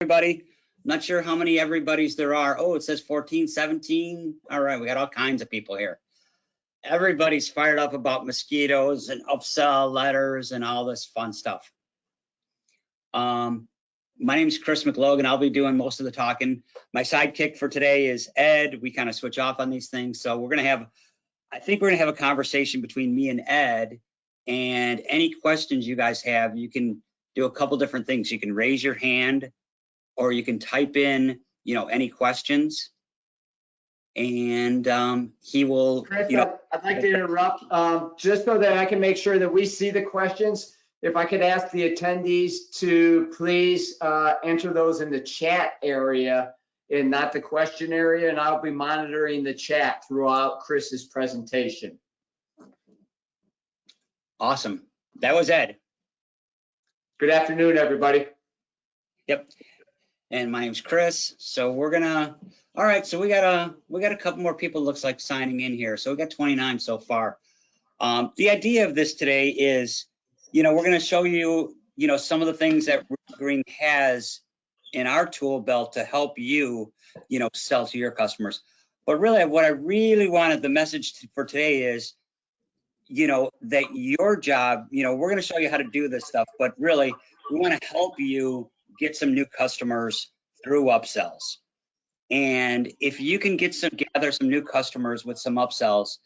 Everybody. Not sure how many everybody's there are. Oh, it says 14, 17. All right, we got all kinds of people here. Everybody's fired up about mosquitoes and upsell letters and all this fun stuff. My name is Chris McLogan. I'll be doing most of the talking. My sidekick for today is Ed. We kind of switch off on these things. So we're going to have, I think we're going to have a conversation between me and Ed, and any questions you guys have, you can do a couple different things. You can raise your hand, or you can type in, any questions, and he will. Chris, I'd like to interrupt just so that I can make sure that we see the questions. If I could ask the attendees to please enter those in the chat area and not the question area, and I'll be monitoring the chat throughout Chris's presentation. Awesome. That was Ed. Good afternoon, everybody. Yep. And my name's Chris. So we're gonna, all right, so we got a couple more people, looks like, signing in here. So we got 29 so far. The idea of this today is, we're gonna show you, some of the things that Green has in our tool belt to help you, sell to your customers. But really, what I really wanted the message for today is, that your job, we're gonna show you how to do this stuff, but really, we wanna help you get some new customers through upsells. And if you can gather some new customers with some upsells,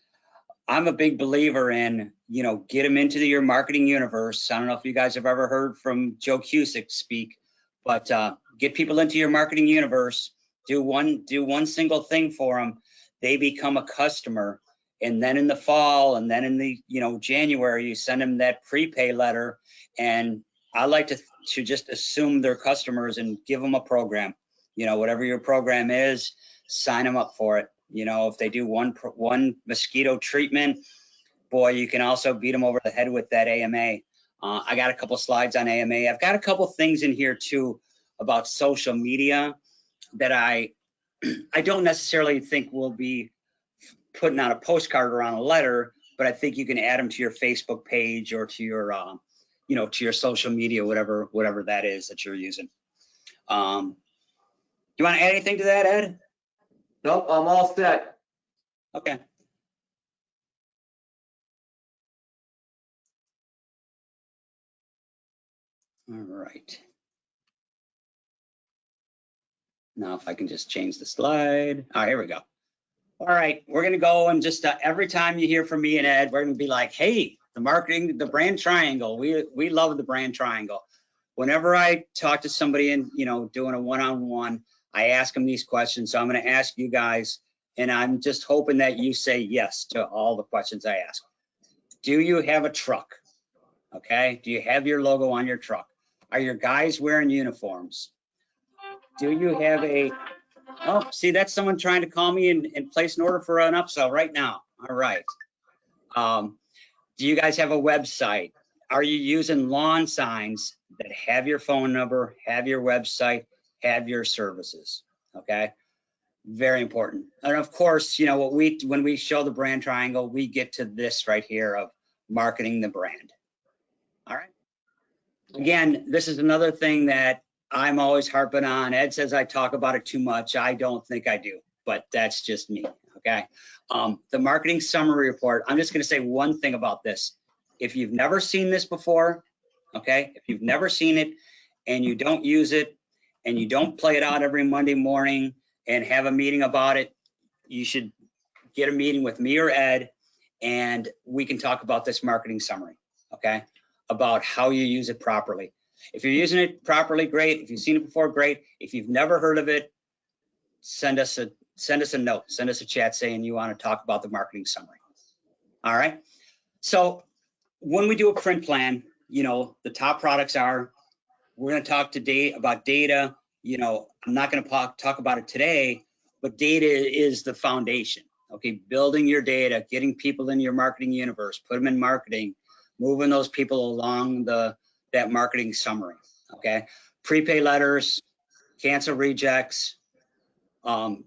I'm a big believer in, get them into your marketing universe. I don't know if you guys have ever heard from Joe Cusick speak, but get people into your marketing universe, do one single thing for them. They become a customer. And then in the fall, and then in the, January, you send them that prepay letter. And I like to just assume they're customers and give them a program. Whatever your program is, sign them up for it. If they do one mosquito treatment, boy, you can also beat them over the head with that AMA. I got a couple slides on AMA. I've got a couple things in here too about social media that I don't necessarily think will be putting out a postcard or on a letter, but I think you can add them to your Facebook page or to your to your social media, whatever that is that you're using. Do you want to add anything to that, Ed? Nope, I'm all set. Okay. All right. Now, if I can just change the slide. All right, here we go. All right, we're going to go and just every time you hear from me and Ed, we're going to be like, hey, the brand triangle. We love the brand triangle. Whenever I talk to somebody and, doing a one-on-one, I ask them these questions. So I'm going to ask you guys, and I'm just hoping that you say yes to all the questions I ask. Do you have a truck? Okay. Do you have your logo on your truck? Are your guys wearing uniforms? Do you have oh, see, that's someone trying to call me and place an order for an upsell right now. All right. Do you guys have a website? Are you using lawn signs that have your phone number, have your website, have your services? Okay, very important. And of course, when we show the brand triangle, we get to this right here of marketing the brand. All right. Again, this is another thing that I'm always harping on. Ed says I talk about it too much. I don't think I do, but that's just me. Okay. The marketing summary report. I'm just going to say one thing about this. If you've never seen this before, okay, if you've never seen it and you don't use it and you don't play it out every Monday morning and have a meeting about it, you should get a meeting with me or Ed, and we can talk about this marketing summary, okay, about how you use it properly. If you're using it properly, great. If you've seen it before, great. If you've never heard of it, send us a note, send us a chat saying you want to talk about the marketing summary. All right. So when we do a print plan, the top products are, we're going to talk today about data. I'm not going to talk about it today, but data is the foundation. Okay. Building your data, getting people in your marketing universe, put them in marketing, moving those people along that marketing summary. Okay. Prepay letters, cancel rejects,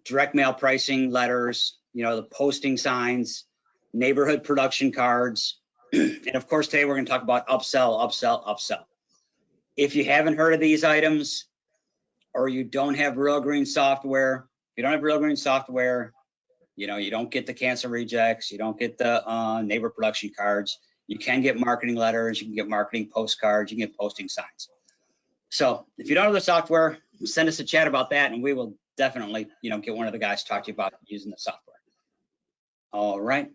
direct mail pricing letters, the posting signs, neighborhood production cards. And of course, today we're going to talk about upsell. If you haven't heard of these items, or you don't have Real Green software, if you don't have Real Green software, you know, you don't get the cancel rejects, you don't get the neighbor production cards. You can get marketing letters, you can get marketing postcards, you can get posting signs. So if you don't have the software, send us a chat about that, and we will definitely, you know, get one of the guys to talk to you about using the software. All right.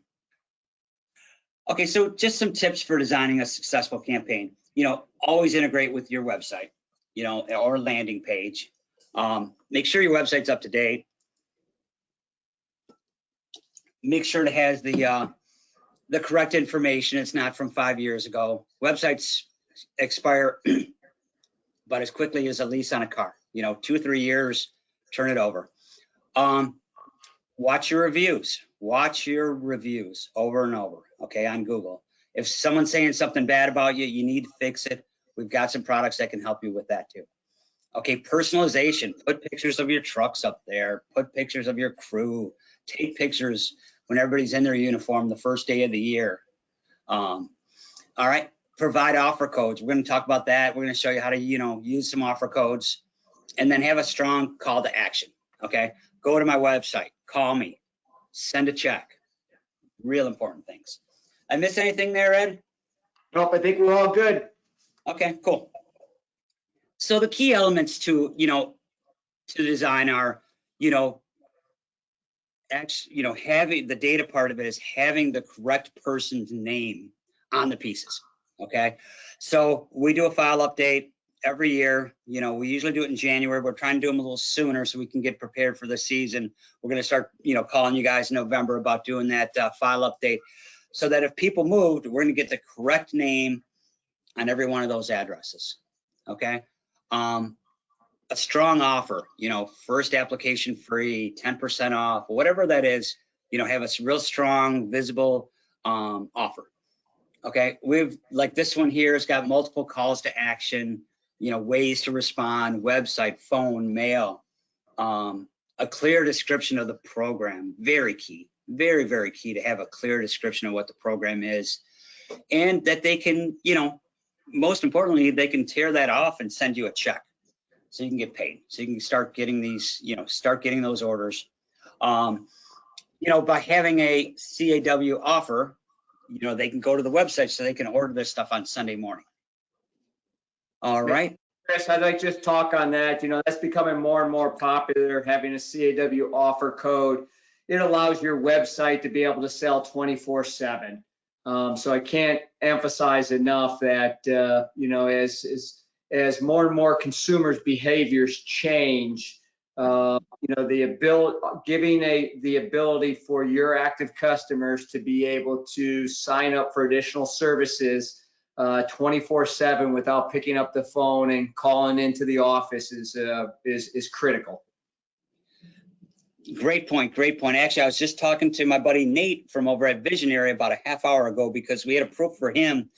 Okay, so just some tips for designing a successful campaign. You know, always integrate with your website, you know, or landing page. Make sure your website's up to date. Make sure it has the correct information. It's not from 5 years ago. Websites expire but as quickly as a lease on a car. You know, 2 or 3 years, turn it over. Watch your reviews. Watch your reviews over and over, okay, on Google. If someone's saying something bad about you, you need to fix it. We've got some products that can help you with that too. Okay, personalization. Put pictures of your trucks up there. Put pictures of your crew. Take pictures when everybody's in their uniform the first day of the year. All right, provide offer codes. We're going to talk about that. We're going to show you how to, you know, use some offer codes, and then have a strong call to action. Okay, go to my website, call me, send a check. Real important things. I miss anything there, Ed? Nope, I think we're all good. Okay, cool. So the key elements to, you know, to design are, you know, having the data part of it is having the correct person's name on the pieces. Okay, so we do a file update every year. You know, we usually do it in January. We're trying to do them a little sooner so we can get prepared for the season. We're going to start, you know, calling you guys in November about doing that file update, so that if people moved, we're going to get the correct name on every one of those addresses. Okay. A strong offer, you know, first application free, 10% off, whatever that is, you know, have a real strong, visible offer. Okay, we've, like this one here has got multiple calls to action, you know, ways to respond, website, phone, mail, a clear description of the program, very key, very, very key to have a clear description of what the program is, and that they can, you know, most importantly, they can tear that off and send you a check, so you can get paid, so you can start getting these, you know, start getting those orders. You know, by having a CAW offer, you know, they can go to the website so they can order this stuff on Sunday morning. All right. Chris, I'd like to just talk on that. You know, that's becoming more and more popular, having a CAW offer code. It allows your website to be able to sell 24/7. So I can't emphasize enough that, you know, as more and more consumers' behaviors change, you know, giving the ability for your active customers to be able to sign up for additional services 24/7 without picking up the phone and calling into the office is critical. Great point, great point. Actually, I was just talking to my buddy Nate from over at Visionary about a half hour ago, because we had a proof for him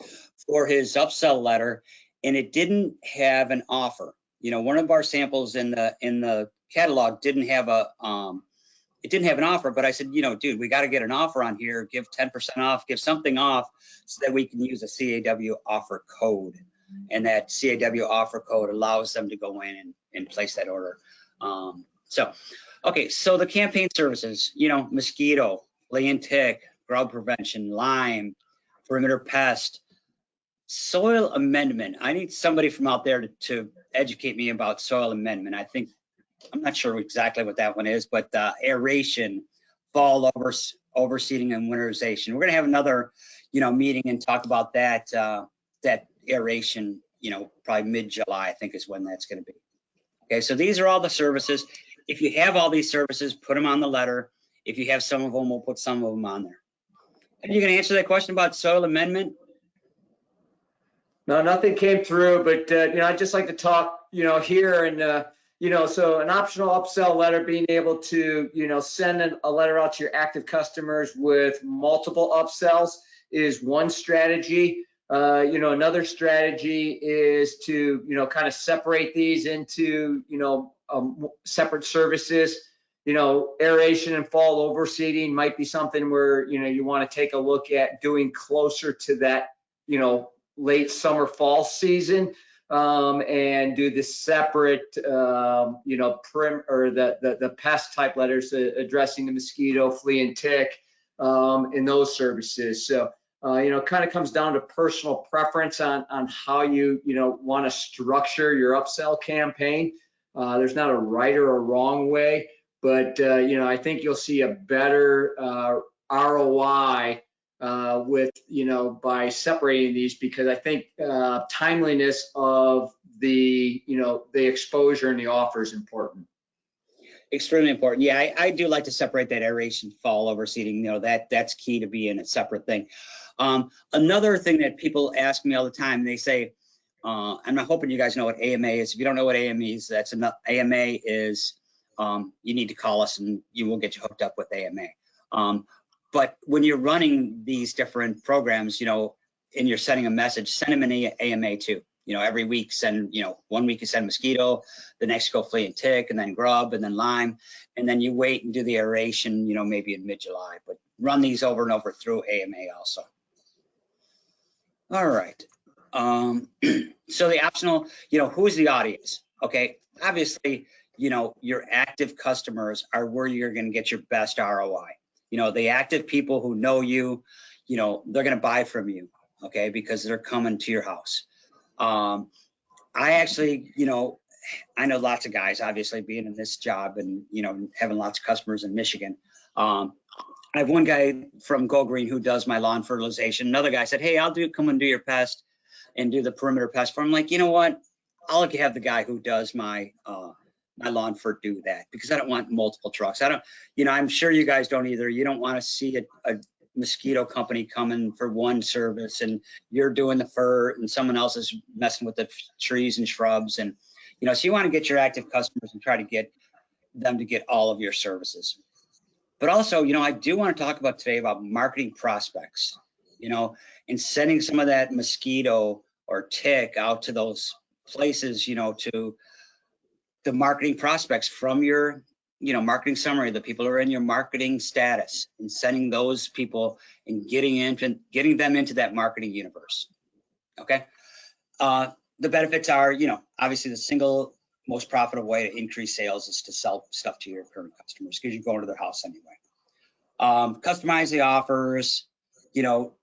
for his upsell letter, and it didn't have an offer. You know, one of our samples in the catalog didn't have it didn't have an offer, but I said, you know, dude, we got to get an offer on here, give 10% off, give something off, so that we can use a CAW offer code. And that CAW offer code allows them to go in and place that order. Okay, so the campaign services, you know, Mosquito, flea and tick, grub prevention, Lyme, perimeter pest, soil amendment. I need somebody from out there to educate me about soil amendment. I'm not sure exactly what that one is, but aeration, fall overseeding, and winterization. We're going to have another, you know, meeting and talk about that that aeration, you know, probably mid-July, I think is when that's going to be. Okay, so these are all the services. If you have all these services, put them on the letter. If you have some of them, we'll put some of them on there. And you can answer that question about soil amendment? No, nothing came through, but you know, I'd just like to talk, you know, here and you know, so an optional upsell letter, being able to, you know, send a letter out to your active customers with multiple upsells is one strategy. You know, another strategy is to, you know, kind of separate these into, you know, separate services. You know, aeration and fall overseeding might be something where, you know, you want to take a look at doing closer to that, you know, late summer fall season. and do the separate, the pest type letters addressing the mosquito, flea, and tick, in those services. So, kind of comes down to personal preference on how you want to structure your upsell campaign. There's not a right or a wrong way, but I think you'll see a better ROI by separating these, because I think timeliness of the exposure and the offer is important. Extremely important. Yeah, I do like to separate that aeration, fall over seeding. That's key to being a separate thing. Another thing that people ask me all the time, they say, I'm hoping you guys know what AMA is. If you don't know what AMA is, AMA is, you need to call us and you will get you hooked up with AMA. But when you're running these different programs, and you're sending a message, send them an AMA too. Every week send, 1 week you send mosquito, the next you go flea and tick, and then grub, and then lime, and then you wait and do the aeration, maybe in mid-July. But run these over and over through AMA also. All right. So the optional, who's the audience? Okay, obviously, your active customers are where you're going to get your best ROI. The active people who know you, they're going to buy from you, okay, because they're coming to your house. I actually, I know lots of guys, obviously being in this job and, having lots of customers in Michigan. I have one guy from Go Green who does my lawn fertilization. Another guy said, hey, come and do your pest and do the perimeter pest farm. I'm like, you know what? I'll have the guy who does my lawn fert do that, because I don't want multiple trucks. I'm sure you guys don't either. You don't want to see a mosquito company coming for one service and you're doing the fur and someone else is messing with the trees and shrubs. And, so you want to get your active customers and try to get them to get all of your services. But also, I do want to talk about today about marketing prospects, and sending some of that mosquito or tick out to those places, to the marketing prospects from your, marketing summary, the people who are in your marketing status, and sending those people and getting them into that marketing universe. Okay. The benefits are, obviously the single most profitable way to increase sales is to sell stuff to your current customers, because you go into their house anyway. Customize the offers,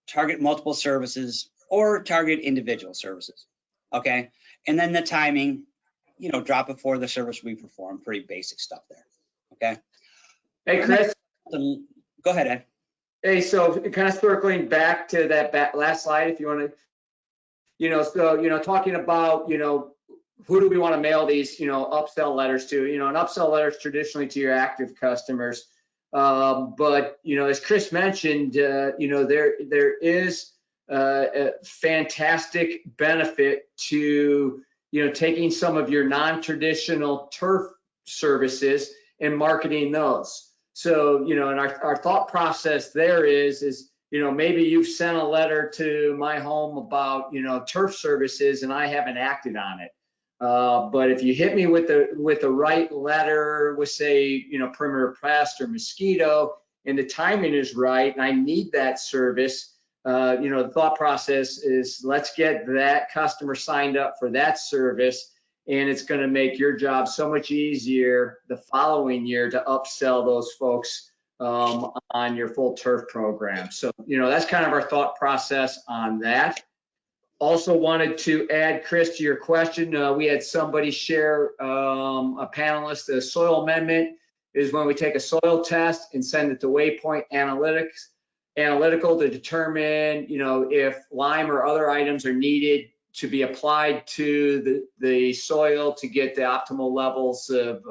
target multiple services or target individual services. Okay. And then the timing, drop before the service we perform, pretty basic stuff there. Okay. Hey, Chris. Go ahead, Ed. Hey, so kind of circling back to that last slide, if you want to, talking about, who do we want to mail these, upsell letters to? An upsell letters traditionally to your active customers. But, as Chris mentioned, there is a fantastic benefit to, taking some of your non-traditional turf services and marketing those. So, and our thought process there is, maybe you've sent a letter to my home about, turf services and I haven't acted on it. But if you hit me with the right letter with, say, perimeter pest or mosquito, and the timing is right, and I need that service, the thought process is, let's get that customer signed up for that service, and it's going to make your job so much easier the following year to upsell those folks on your full turf program. So, that's kind of our thought process on that. Also wanted to add, Chris, to your question, we had somebody share, a panelist, the soil amendment is when we take a soil test and send it to Waypoint Analytical to determine, if lime or other items are needed to be applied to the soil to get the optimal levels of,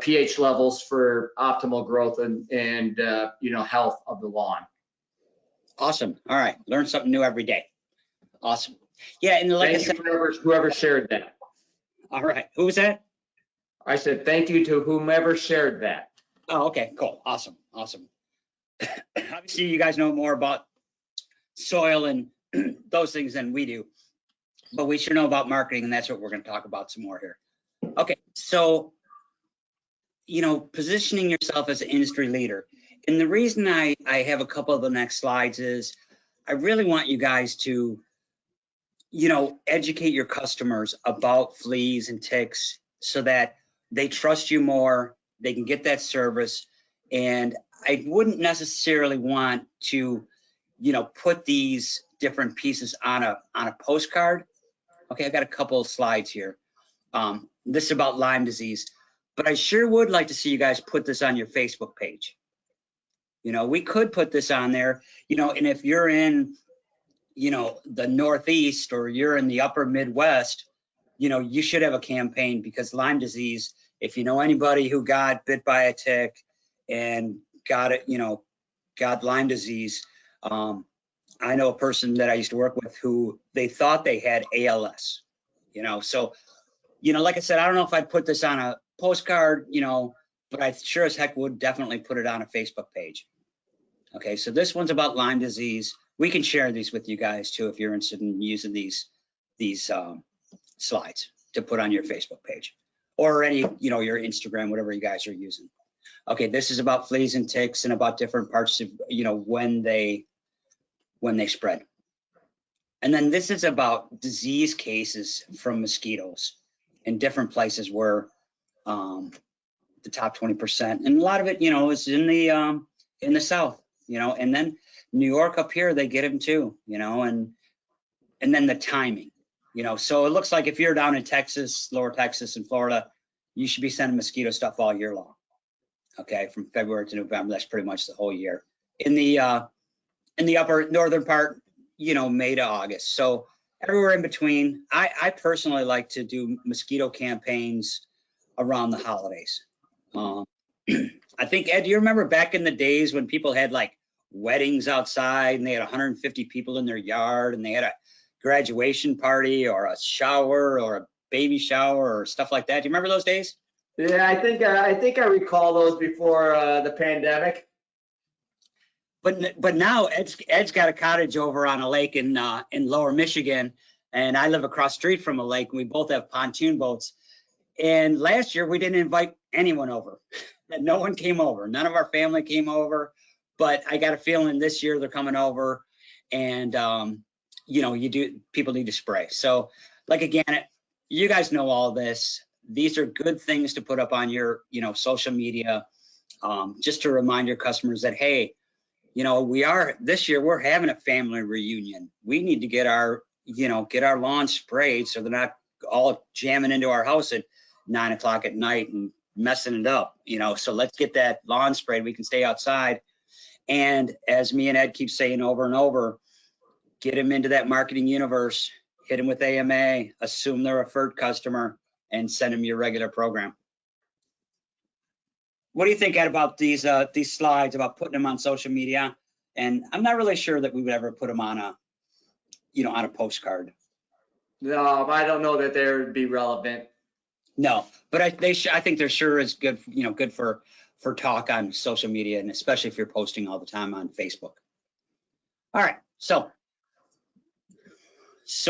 pH levels for optimal growth and health of the lawn. Awesome. All right. Learn something new every day. Awesome. Yeah, and like I said, whoever shared that. All right. Who was that? I said thank you to whomever shared that. Oh, okay, cool. Awesome. Obviously, you guys know more about soil and those things than we do, but we sure know about marketing, and that's what we're going to talk about some more here. Okay, so, positioning yourself as an industry leader. And the reason I have a couple of the next slides is I really want you guys to, educate your customers about fleas and ticks so that they trust you more, they can get that service. And I wouldn't necessarily want to, put these different pieces on a postcard. Okay, I got a couple of slides here. This is about Lyme disease, but I sure would like to see you guys put this on your Facebook page. We could put this on there, and if you're in, the Northeast or you're in the upper Midwest, you should have a campaign, because Lyme disease, if you know anybody who got bit by a tick and got it, got Lyme disease, I know a person that I used to work with who they thought they had ALS, so, like I said, I don't know if I'd put this on a postcard, but I sure as heck would definitely put it on a Facebook page. Okay, so this one's about Lyme disease. We can share these with you guys too if you're interested in using these slides to put on your Facebook page or any, your Instagram, whatever you guys are using. Okay, this is about fleas and ticks and about different parts of, when they spread. And then this is about disease cases from mosquitoes in different places where the top 20%, and a lot of it, is in the South, and then New York up here, they get them too, and then the timing, so it looks like if you're down in Texas, lower Texas and Florida, you should be sending mosquito stuff all year long. Okay, from February to November, that's pretty much the whole year. In the upper northern part, May to August. So everywhere in between. I personally like to do mosquito campaigns around the holidays. I think, Ed, do you remember back in the days when people had like weddings outside and they had 150 people in their yard and they had a graduation party or a shower or a baby shower or stuff like that? Do you remember those days? Yeah, I think I recall those before the pandemic. But now Ed's got a cottage over on a lake in Lower Michigan, and I live across the street from a lake, and we both have pontoon boats. And last year we didn't invite anyone over. No one came over. None of our family came over. But I got a feeling this year they're coming over, and people need to spray. So, like again, you guys know all this. These are good things to put up on your social media, just to remind your customers that, hey, this year we're having a family reunion. We need to get our lawn sprayed so they're not all jamming into our house at 9 o'clock at night and messing it up, so let's get that lawn sprayed. We can stay outside. And as me and Ed keep saying over and over, get them into that marketing universe, hit them with AMA, assume they're a FERT customer, and send them your regular program. What do you think, Ed, about these slides about putting them on social media? And I'm not really sure that we would ever put them on a postcard. No, I don't know that they would be relevant. No, but I think they're sure is good, good for talk on social media, and especially if you're posting all the time on Facebook. All right, so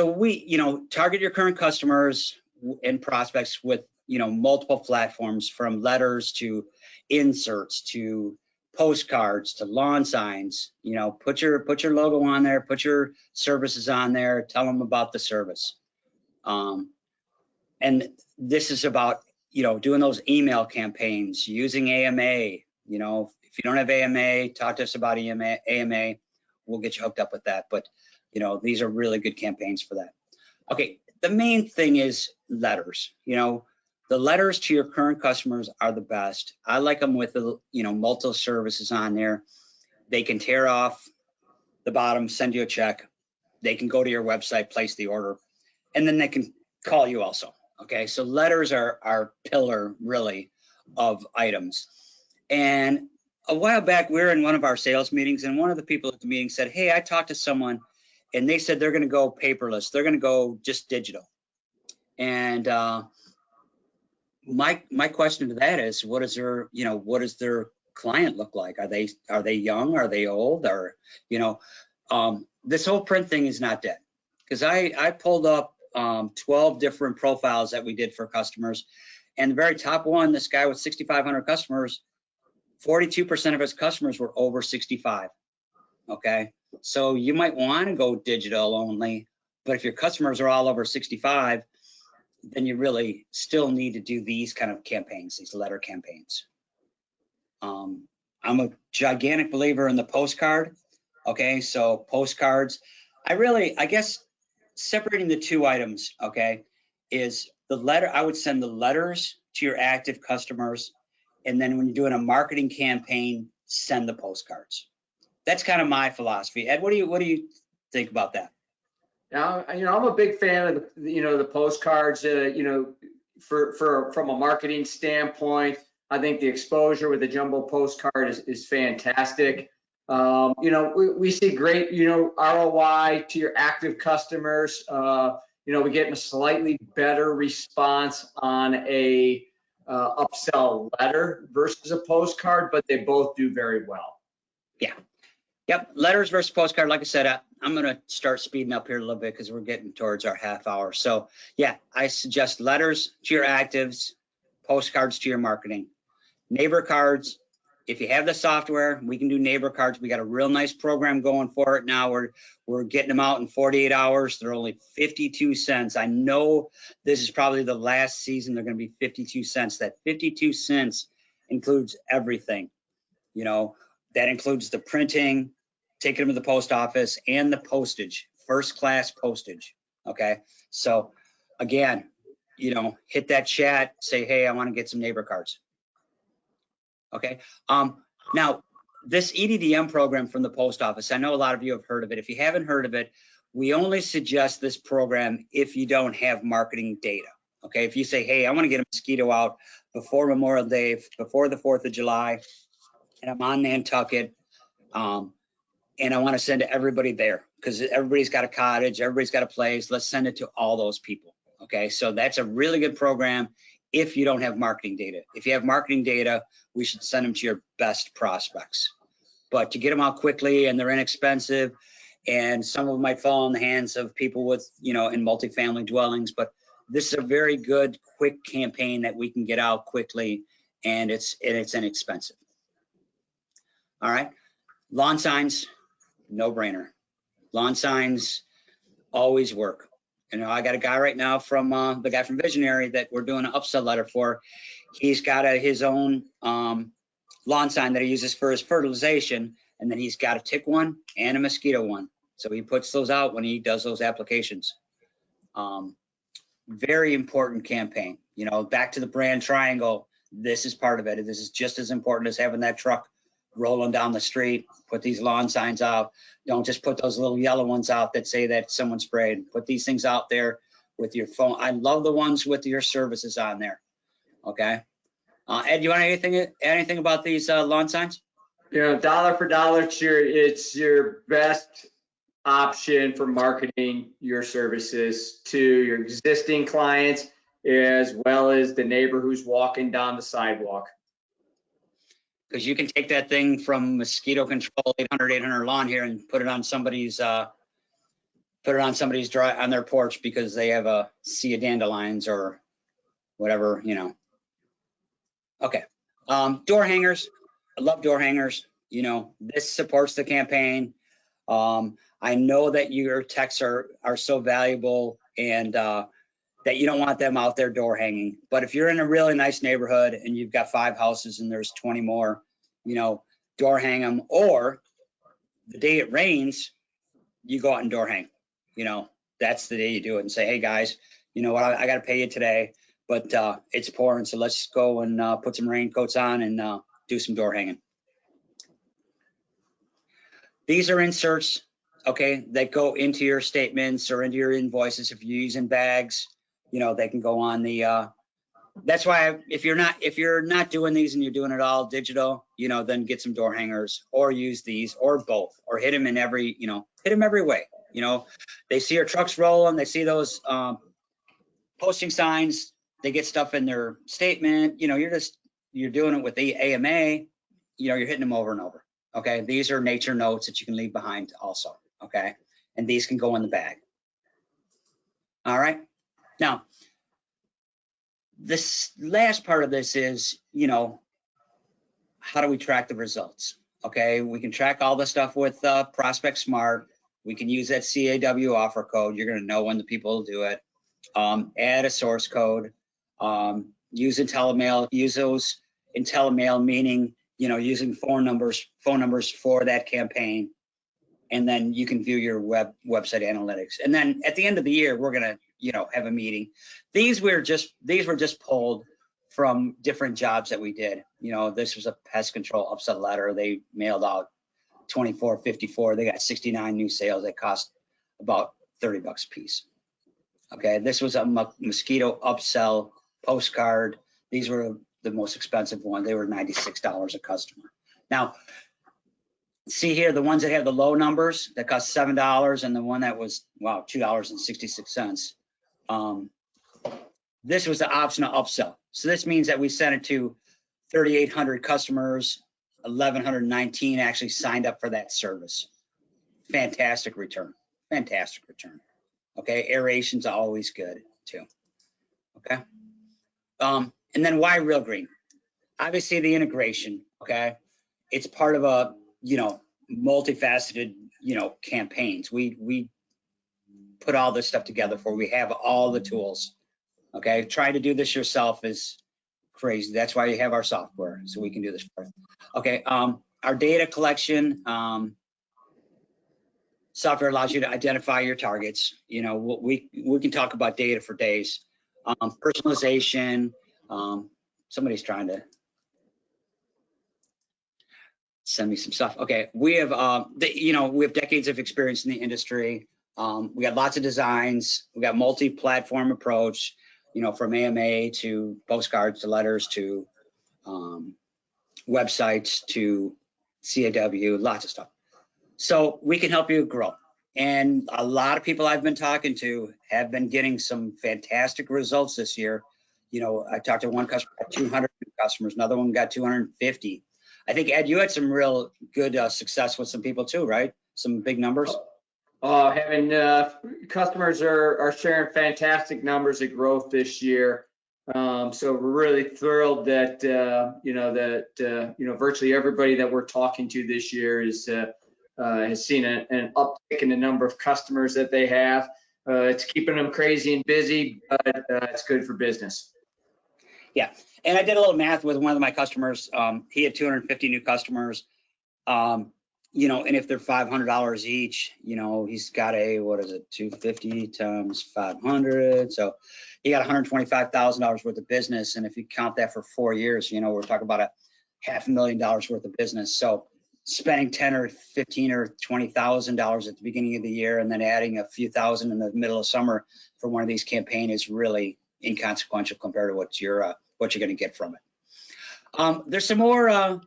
we, target your current customers and prospects with, multiple platforms, from letters to inserts to postcards to lawn signs. Put your logo on there, put your services on there, tell them about the service. And this is about, doing those email campaigns, using AMA. If you don't have AMA, talk to us about AMA. We'll get you hooked up with that. But, these are really good campaigns for that. Okay, the main thing is letters. The letters to your current customers are the best. I like them with multiple services on there. They can tear off the bottom, send you a check. They can go to your website, place the order, and then they can call you also. Okay, so letters are pillar really of items. And a while back, we were in one of our sales meetings, and one of the people at the meeting said, hey, I talked to someone and they said they're going to go paperless. They're going to go just digital. And my question to that is, what does their client look like? Are they young? Are they old? Or this whole print thing is not dead, because I pulled up 12 different profiles that we did for customers, and the very top one, this guy with 6,500 customers, 42% of his customers were over 65. Okay, so you might want to go digital only, But if your customers are all over 65, then you really still need to do these kind of campaigns, these letter campaigns. I'm a gigantic believer in the postcard. Okay, so postcards, I guess separating the two items, okay, is the letter, I would send the letters to your active customers, and then when you're doing a marketing campaign, send the postcards. That's kind of my philosophy. Ed, what do you think about that? Now, I'm a big fan of the postcards. From a marketing standpoint, I think the exposure with the jumbo postcard is fantastic. We see great, ROI to your active customers. We get a slightly better response on a upsell letter versus a postcard, but they both do very well. Yeah. Yep. Letters versus postcard. Like I said, I'm going to start speeding up here a little bit because we're getting towards our half hour. So yeah, I suggest letters to your actives, postcards to your marketing. Neighbor cards, if you have the software, we can do neighbor cards. We got a real nice program going for it now. We're getting them out in 48 hours. They're only 52 cents. I know this is probably the last season they're going to be 52 cents. That 52 cents includes everything. That includes the printing, taking them to the post office, and the postage, first class postage. Okay. So again, hit that chat, say, hey, I want to get some neighbor cards. Okay. Now this EDDM program from the post office, I know a lot of you have heard of it. If you haven't heard of it, we only suggest this program if you don't have marketing data. Okay. If you say, hey, I want to get a Mosquito out before Memorial Day, before the 4th of July, and I'm on Nantucket, and I want to send to everybody there because everybody's got a cottage, everybody's got a place. Let's send it to all those people. Okay. So that's a really good program if you don't have marketing data. If you have marketing data, we should send them to your best prospects. But to get them out quickly, and they're inexpensive, and some of them might fall in the hands of people with, in multifamily dwellings, but this is a very good, quick campaign that we can get out quickly, and it's inexpensive. All right. Lawn signs, no brainer. Lawn signs always work. I got a guy right now from the guy from Visionary that we're doing an upsell letter for. He's got his own lawn sign that he uses for his fertilization, and then he's got a tick one and a mosquito one. So he puts those out when he does those applications. Very important campaign. Back to the brand triangle. This is part of it. This is just as important as having that truck rolling down the street. Put these lawn signs out. Don't just put those little yellow ones out that say that someone sprayed. Put these things out there with your phone. I love the ones with your services on there. Okay. Ed, you want anything about these lawn signs? Dollar for dollar, it's your best option for marketing your services to your existing clients as well as the neighbor who's walking down the sidewalk. Because you can take that thing from Mosquito Control 800 lawn here and put it on somebody's on their porch because they have a sea of dandelions or whatever, Okay. Door hangers. I love door hangers. This supports the campaign. I know that your texts are so valuable and that you don't want them out there door hanging. But if you're in a really nice neighborhood and you've got 5 houses and there's 20 more, door hang them. Or the day it rains, you go out and door hang. That's the day you do it and say, hey guys, you know what, I got to pay you today, but it's pouring, so let's go and put some raincoats on and do some door hanging. These are inserts, okay, that go into your statements or into your invoices. If you're using bags, they can go on the, that's why if you're not doing these and you're doing it all digital, then get some door hangers or use these or both, or hit them in every, hit them every way. They see your trucks rolling, they see those posting signs, they get stuff in their statement, you're doing it with the AMA, you're hitting them over and over. Okay, these are nature notes that you can leave behind also. Okay, and these can go in the bag. All right, now this last part of this is, how do we track the results? Okay, we can track all the stuff with Prospect Smart. We can use that CAW offer code. You're going to know when the people will do it. Add a source code. Use IntelliMail. Use those IntelliMail, meaning, you know, using phone numbers for that campaign. And then you can view your website analytics. And then at the end of the year, we're going to, you know, have a meeting. These were just pulled from different jobs that we did. You know, this was a pest control upsell letter. They mailed out 2454. They got 69 new sales that cost about $30 a piece. Okay, this was a Mosquito upsell postcard. These were the most expensive one. They were $96 a customer. Now, see here, the ones that have the low numbers that cost $7 and the one that was, wow, $2.66. This was the optional upsell. So this means that we sent it to 3,800 customers, 1,119 actually signed up for that service. Fantastic return, fantastic return. Okay, aeration's always good too. Okay, and then why Real Green? Obviously the integration, okay? It's part of a, you know, multifaceted, you know, campaigns. We put all this stuff together for, we have all the tools, okay? Trying to do this yourself is crazy. That's why you have our software, so we can do this for you. Okay, our data collection, software allows you to identify your targets. You know, we can talk about data for days. Personalization, somebody's trying to send me some stuff. Okay, we have, you know, we have decades of experience in the industry. We got lots of designs. We got multi-platform approach, you know, from AMA to postcards to letters to websites to CAW, lots of stuff. So we can help you grow. And a lot of people I've been talking to have been getting some fantastic results this year. You know, I talked to one customer, 200 customers, another one got 250. I think, Ed, you had some real good success with some people too, right? Some big numbers. Having customers are sharing fantastic numbers of growth this year. So we're really thrilled that you know virtually everybody that we're talking to this year is has seen an uptick in the number of customers that they have. It's keeping them crazy and busy, but it's good for business. Yeah, and I did a little math with one of my customers. He had 250 new customers. You know, and if they're $500 each, you know, he's got a, what is it, 250 times 500. So he got $125,000 worth of business. And if you count that for 4 years, you know, we're talking about a $500,000 worth of business. So spending 10 or 15 or $20,000 at the beginning of the year and then adding a few thousand in the middle of summer for one of these campaigns is really inconsequential compared to what you're going to get from it. There's some more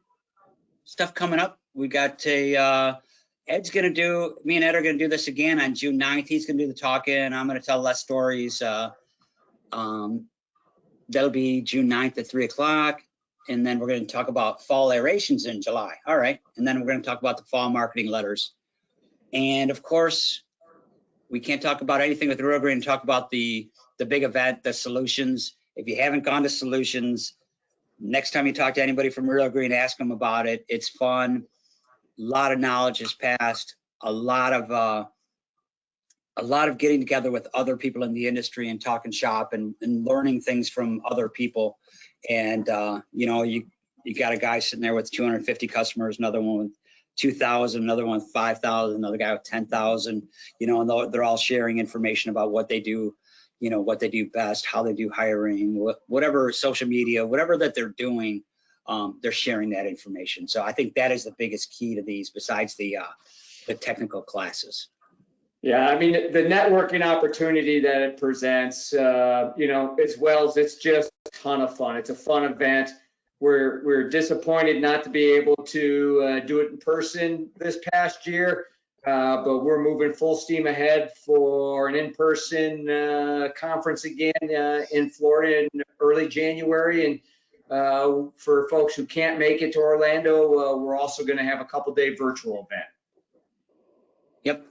stuff coming up. We got Ed's going to do, me and Ed are going to do this again on June 9th. He's going to do the talking. I'm going to tell less stories. That'll be June 9th at 3 o'clock. And then we're going to talk about fall aerations in July. All right. And then we're going to talk about the fall marketing letters. And of course, we can't talk about anything with Real Green and talk about the big event, the solutions. If you haven't gone to solutions, next time you talk to anybody from Real Green, ask them about it. It's fun. A lot of knowledge is passed. A lot of getting together with other people in the industry and talking shop and learning things from other people. And you know, you got a guy sitting there with 250 customers, another one with 2,000, another one with 5,000, another guy with 10,000. You know, and they're all sharing information about what they do. You know, what they do best, how they do hiring, whatever social media, whatever that they're doing, they're sharing that information. So I think that is the biggest key to these, besides the technical classes. Yeah, I mean, the networking opportunity that it presents, you know, as well as it's just a ton of fun. It's a fun event. We're disappointed not to be able to do it in person this past year. But we're moving full steam ahead for an in-person conference again in Florida in early January. And for folks who can't make it to Orlando, we're also going to have a couple-day virtual event. Yep.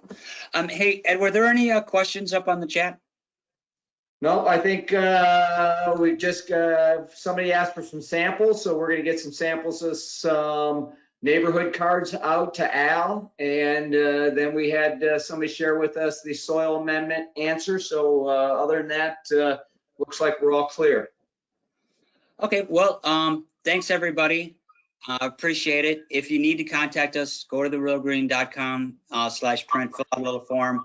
Hey, Ed, were there any questions up on the chat? No, I think we just somebody asked for some samples, so we're going to get some samples of some neighborhood cards out to Al, and then we had somebody share with us the soil amendment answer. So other than that, looks like we're all clear. Okay, well, thanks everybody. Appreciate it. If you need to contact us, go to therealgreen.com/print, fill out a little form,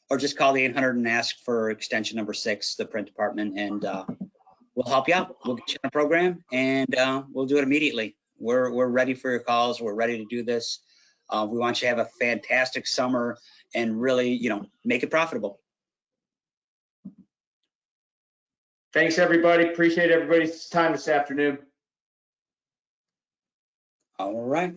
or just call the 800 and ask for extension number 6, the print department, and we'll help you out. We'll get you on a program, and we'll do it immediately. We're ready for your calls. We're ready to do this. We want you to have a fantastic summer and really, make it profitable. Thanks, everybody. Appreciate everybody's time this afternoon. All right.